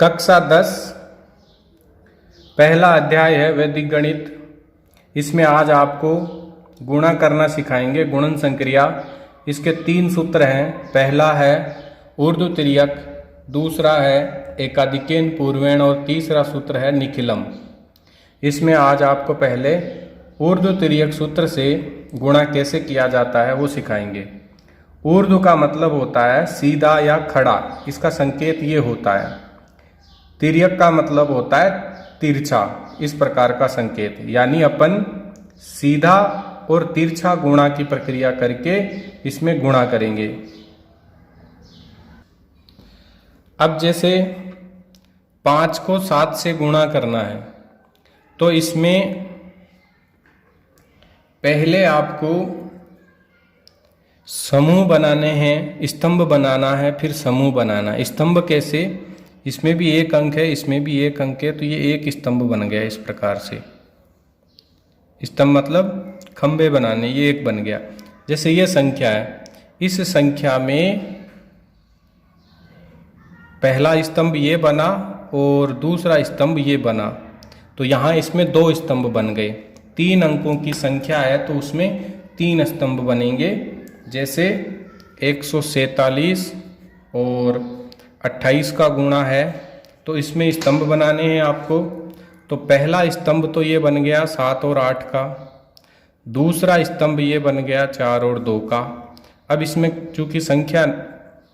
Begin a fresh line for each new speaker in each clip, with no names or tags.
कक्षा 10 पहला अध्याय है वैदिक गणित। इसमें आज आपको गुणा करना सिखाएंगे, गुणन संक्रिया। इसके 3 सूत्र हैं। पहला है ऊर्ध्व तिर्यक, दूसरा है एकाधिकेन पूर्वेण और तीसरा सूत्र है निखिलम। इसमें आज आपको पहले ऊर्ध्व तिर्यक सूत्र से गुणा कैसे किया जाता है वो सिखाएंगे। ऊर्ध्व का मतलब होता है सीधा या खड़ा, इसका संकेत ये होता है। तिर्यक का मतलब होता है तिरछा, इस प्रकार का संकेत। यानी अपन सीधा और तिरछा गुणा की प्रक्रिया करके इसमें गुणा करेंगे। अब जैसे 5 को 7 से गुणा करना है तो इसमें पहले आपको समूह बनाने हैं, स्तंभ बनाना है, फिर समूह बनाना है। स्तंभ कैसे? इसमें भी एक अंक है, इसमें भी एक अंक है, तो ये एक स्तंभ बन गया। इस प्रकार से स्तंभ मतलब खंबे बनाने, ये एक बन गया। जैसे ये संख्या है, इस संख्या में पहला स्तंभ ये बना और दूसरा स्तंभ ये बना, तो यहाँ इसमें 2 स्तंभ बन गए। 3 अंकों की संख्या है तो उसमें 3 स्तंभ बनेंगे। जैसे 147 और 28 का गुणा है तो इसमें स्तंभ बनाने हैं आपको। तो पहला स्तंभ तो ये बन गया 7 और 8 का, दूसरा स्तंभ ये बन गया 4 और 2 का। अब इसमें चूंकि संख्या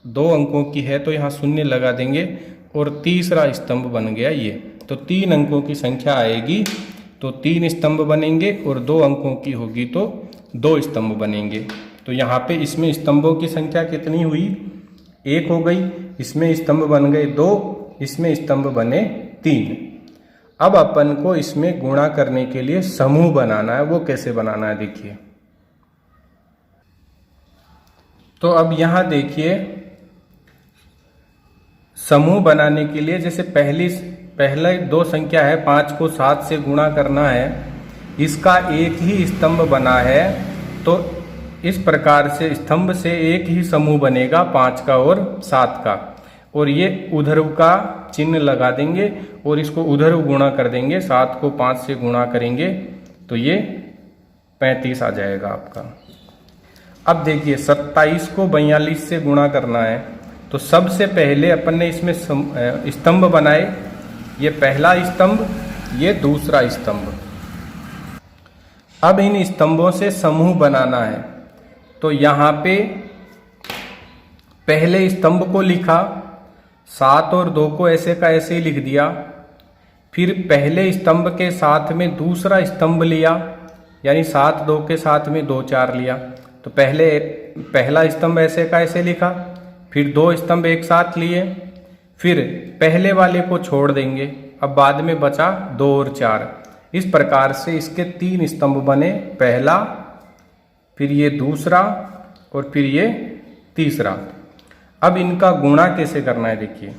2 अंकों की है तो यहाँ शून्य लगा देंगे और तीसरा स्तंभ बन गया ये। तो 3 अंकों की संख्या आएगी तो 3 स्तंभ बनेंगे और 2 अंकों की होगी तो 2 स्तंभ बनेंगे। तो यहाँ पे इसमें स्तंभों की संख्या कितनी हुई? 1 हो गई। इसमें स्तंभ बन गए 2, इसमें स्तंभ बने 3। अब अपन को इसमें गुणा करने के लिए समूह बनाना है। वो कैसे बनाना है देखिए। तो अब यहाँ देखिए, समूह बनाने के लिए जैसे पहले 2 संख्या है, 5 को 7 से गुणा करना है, इसका एक ही स्तंभ बना है तो इस प्रकार से स्तंभ से एक ही समूह बनेगा 5 का और 7 का। और ये उधर्व का चिन्ह लगा देंगे और इसको उधर्व गुणा कर देंगे। 7 को 5 से गुणा करेंगे तो ये 35 आ जाएगा आपका। अब देखिए 27 को 42 से गुणा करना है तो सबसे पहले अपन ने इसमें स्तंभ बनाए। ये पहला स्तंभ, ये दूसरा स्तंभ। अब इन स्तंभों से समूह बनाना है तो यहाँ पे पहले स्तंभ को लिखा, 7 और 2 को ऐसे का ऐसे ही लिख दिया। फिर पहले स्तंभ के साथ में दूसरा स्तंभ लिया, यानी 7 2 के साथ में 2 4 लिया। तो पहला स्तंभ ऐसे का ऐसे लिखा, फिर 2 स्तंभ एक साथ लिए, फिर पहले वाले को छोड़ देंगे। अब बाद में बचा 2 और 4। इस प्रकार से इसके 3 स्तंभ बने, पहला, फिर ये दूसरा और फिर ये तीसरा। अब इनका गुणा कैसे करना है देखिए।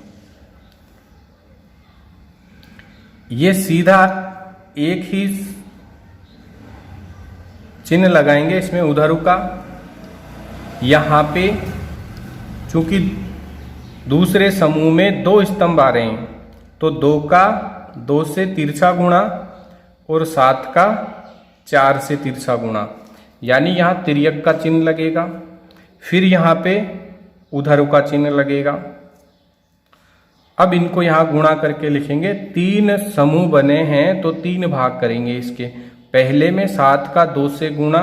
ये सीधा एक ही चिन्ह लगाएंगे इसमें उधर्व का। यहाँ पे चूंकि दूसरे समूह में 2 स्तंभ आ रहे हैं तो 2 का 2 से तिरछा गुणा और 7 का 4 से तिरछा गुणा, यानी यहाँ तिर्यक का चिन्ह लगेगा। फिर यहाँ पे उधर्व का चिन्ह लगेगा। अब इनको यहाँ गुणा करके लिखेंगे। 3 समूह बने हैं तो 3 भाग करेंगे इसके। पहले में 7 का 2 से गुणा,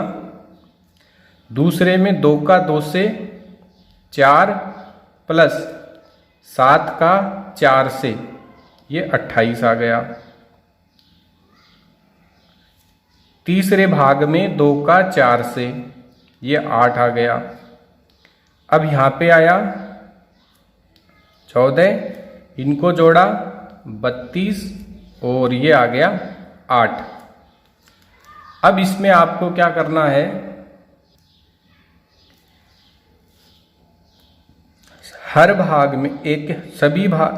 दूसरे में 2 का 2 से 4 प्लस 7 का 4 से, ये 28 आ गया। तीसरे भाग में 2 का 4 से, ये 8 आ गया। अब यहाँ पे आया 14, इनको जोड़ा 32 और ये आ गया 8। अब इसमें आपको क्या करना है, हर भाग में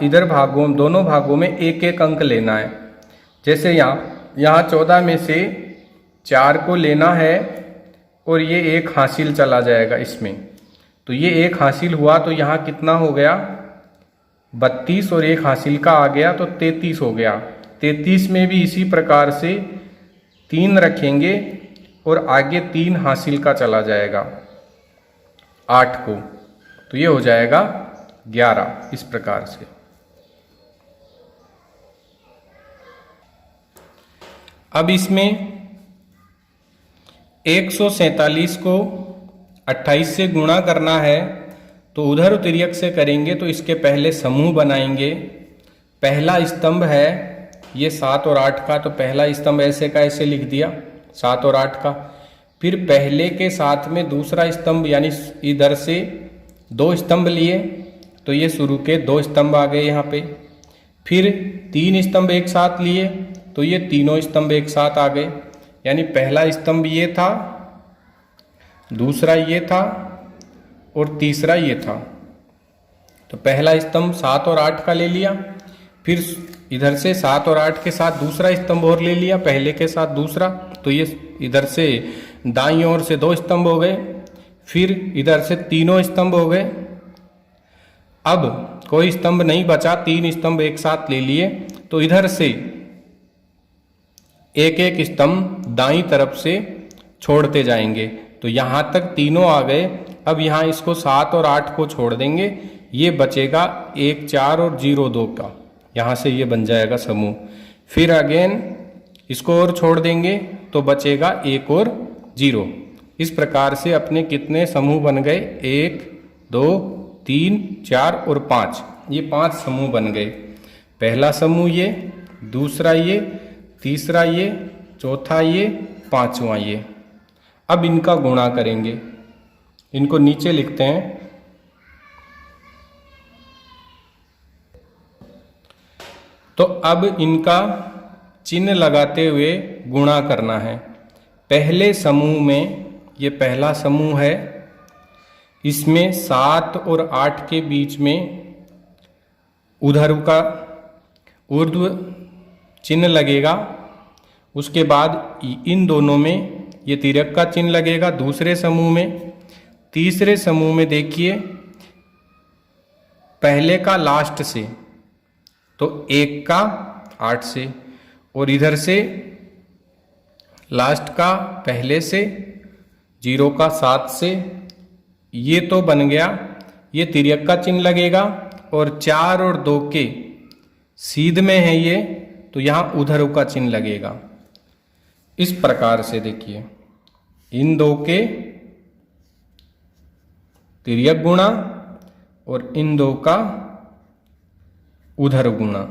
इधर भागों, दोनों भागों में एक एक अंक लेना है। जैसे यहाँ 14 में से 4 को लेना है और ये 1 हासिल चला जाएगा इसमें। तो ये 1 हासिल हुआ तो यहाँ कितना हो गया? 32 और 1 हासिल का आ गया तो 33 हो गया। 33 में भी इसी प्रकार से 3 रखेंगे और आगे 3 हासिल का चला जाएगा 8 को, तो ये हो जाएगा 11। इस प्रकार से अब इसमें 147 को 28 से गुणा करना है, तो उधर तिर्यक से करेंगे तो इसके पहले समूह बनाएंगे। पहला स्तंभ है ये 7 और 8 का, तो पहला स्तंभ ऐसे का ऐसे लिख दिया 7 और 8 का। फिर पहले के साथ में दूसरा स्तंभ यानी इधर से 2 स्तंभ लिए, तो ये शुरू के 2 स्तंभ आ गए यहाँ पे। फिर 3 स्तंभ एक साथ लिए, तो ये तीनों स्तंभ एक साथ आ गए। यानी पहला स्तंभ ये था, दूसरा ये था और तीसरा ये था। तो पहला स्तंभ 7 और 8 का ले लिया, फिर इधर से 7 और 8 के साथ दूसरा स्तंभ और ले लिया, पहले के साथ दूसरा, तो ये इधर से दाईं ओर से 2 स्तंभ हो गए। फिर इधर से तीनों स्तंभ हो गए। अब कोई स्तंभ नहीं बचा, 3 स्तंभ एक साथ ले लिए, तो इधर से एक एक स्तंभ दाईं तरफ से छोड़ते जाएंगे। तो यहाँ तक तीनों आ गए। अब यहाँ इसको 7 और 8 को छोड़ देंगे, ये बचेगा 1 4 और 0 2 का, यहाँ से ये बन जाएगा समूह। फिर अगेन इसको और छोड़ देंगे तो बचेगा 1 और 0। इस प्रकार से अपने कितने समूह बन गए, 1 2 3 4 और 5, ये 5 समूह बन गए। पहला समूह ये, दूसरा ये, तीसरा ये, चौथा ये, पांचवा ये। अब इनका गुणा करेंगे, इनको नीचे लिखते हैं। तो अब इनका चिन्ह लगाते हुए गुणा करना है। पहले समूह में, ये पहला समूह है, इसमें 7 और 8 के बीच में ऊर्ध्व का ऊर्ध्व चिन्ह लगेगा। उसके बाद इन दोनों में ये तिर्यक का चिन्ह लगेगा दूसरे समूह में। तीसरे समूह में देखिए पहले का लास्ट से, तो 1 का 8 से, और इधर से लास्ट का पहले से 0 का 7 से, ये तो बन गया। ये तिर्यक का चिन्ह लगेगा और 4 और 2 के सीध में है ये, तो यहाँ ऊर्ध्व का चिन्ह लगेगा। इस प्रकार से देखिए इन 2 के तिर्यक गुणा और इन 2 का ऊर्ध्व गुणा।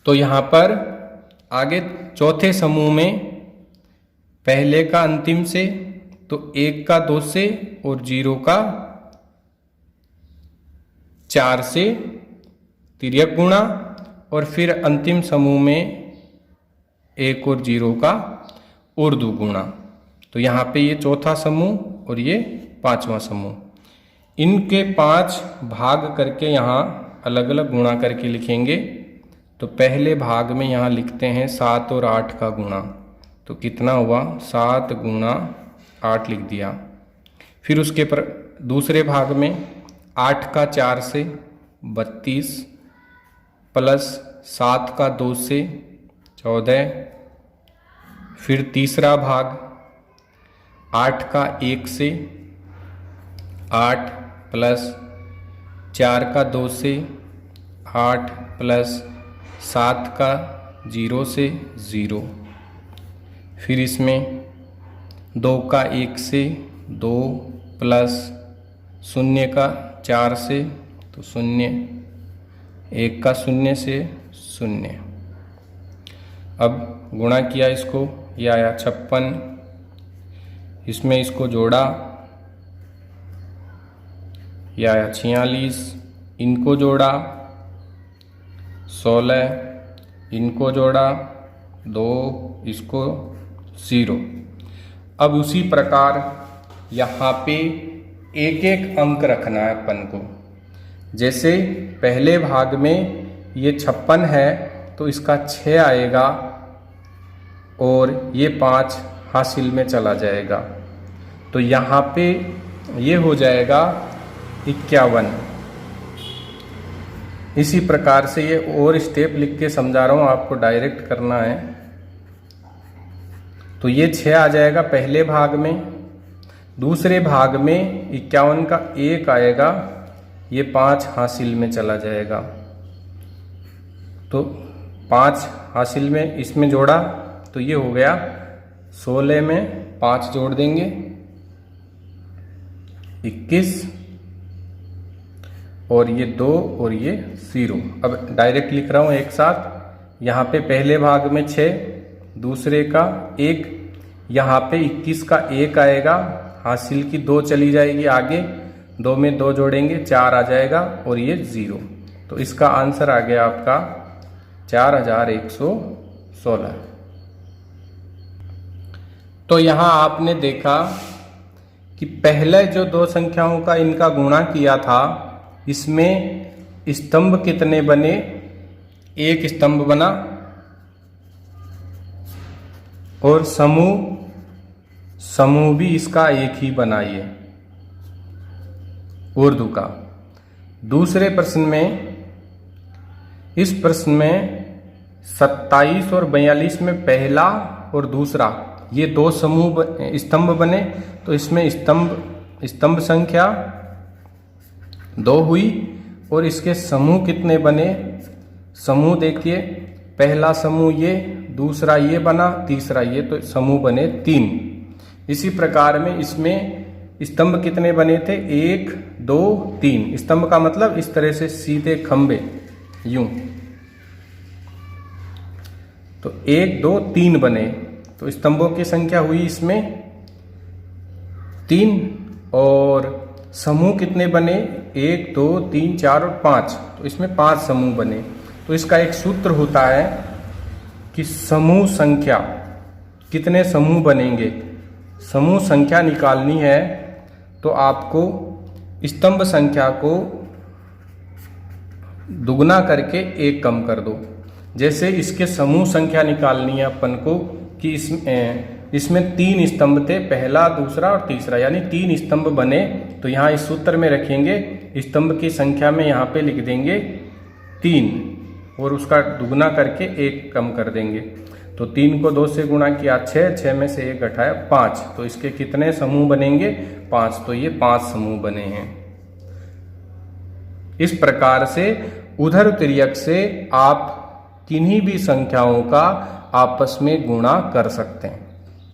तो यहाँ पर आगे चौथे समूह में पहले का अंतिम से, तो 1 का 2 से और 0 का 4 से तिर्यक गुणा, और फिर अंतिम समूह में 1 और 0 का ऊर्ध्व गुणा। तो यहाँ पे ये चौथा समूह और ये पांचवा समूह। इनके 5 भाग करके यहाँ अलग अलग गुणा करके लिखेंगे। तो पहले भाग में यहाँ लिखते हैं 7 और 8 का गुणा, तो कितना हुआ, 7 गुणा 8 लिख दिया। फिर उसके पर दूसरे भाग में 8 का 4 से 32 प्लस 7 का 2 से 14। फिर तीसरा भाग 8 का 1 से 8 प्लस 4 का 2 से 8 प्लस 7 का 0 से 0। फिर इसमें 2 का 1 से 2 प्लस 0 का 4 से, तो 0, 1 का 0 से 0। अब गुणा किया इसको, ये आया 56। इसमें इसको जोड़ा, ये आया 46। इनको जोड़ा 16, इनको जोड़ा 2, इसको 0। अब उसी प्रकार यहाँ पे एक एक अंक रखना है अपन को। जैसे पहले भाग में ये 56 है, तो इसका 6 आएगा और ये 5 हासिल में चला जाएगा। तो यहाँ पे ये हो जाएगा 51। इसी प्रकार से ये और स्टेप लिख के समझा रहा हूँ, आपको डायरेक्ट करना है। तो ये 6 आ जाएगा पहले भाग में। दूसरे भाग में 51 का 1 आएगा, ये 5 हासिल में चला जाएगा। तो 5 हासिल में इसमें जोड़ा तो ये हो गया 16 में 5 जोड़ देंगे 21, और ये 2 और ये 0। अब डायरेक्ट लिख रहा हूँ एक साथ। यहाँ पे पहले भाग में 6, दूसरे का 1, यहाँ पे 21 का 1 आएगा, हासिल की 2 चली जाएगी आगे, 2 में 2 जोड़ेंगे 4 आ जाएगा, और ये 0। तो इसका आंसर आ गया आपका 4116। तो यहाँ आपने देखा कि पहले जो 2 संख्याओं का इनका गुणा किया था, इसमें स्तंभ कितने बने? 1 स्तंभ बना, और समूह भी इसका 1 ही बना ये उर्दू का। दूसरे प्रश्न में, इस प्रश्न में 27 और 42 में पहला और दूसरा ये 2 स्तंभ बने, तो इसमें स्तंभ संख्या 2 हुई, और इसके समूह कितने बने? समूह देखिए, पहला समूह ये, दूसरा ये बना, तीसरा ये, तो समूह बने 3। इसी प्रकार में इसमें स्तंभ कितने बने थे? 1 2 3। स्तंभ का मतलब इस तरह से सीधे खंबे, यूं। तो 1 2 3 बने, तो स्तंभों की संख्या हुई इसमें 3, और समूह कितने बने? 1 2 3 4 और 5, तो इसमें 5 समूह बने। तो इसका एक सूत्र होता है कि समूह संख्या, कितने समूह बनेंगे, समूह संख्या निकालनी है तो आपको स्तंभ संख्या को दुगना करके 1 कम कर दो। जैसे इसके समूह संख्या निकालनी है अपन को कि इसमें 3 स्तंभ थे, पहला दूसरा और तीसरा, यानी 3 स्तंभ बने। तो यहाँ इस सूत्र में रखेंगे, स्तंभ की संख्या में यहाँ पे लिख देंगे 3, और उसका दुगना करके 1 कम कर देंगे। तो 3 को 2 से गुणा किया 6, 6 में से 1 घटाया 5, तो इसके कितने समूह बनेंगे? 5। तो ये 5 समूह बने हैं। इस प्रकार से उधर तिर्यक से आप किन्हीं भी संख्याओं का आपस में गुणा कर सकते हैं।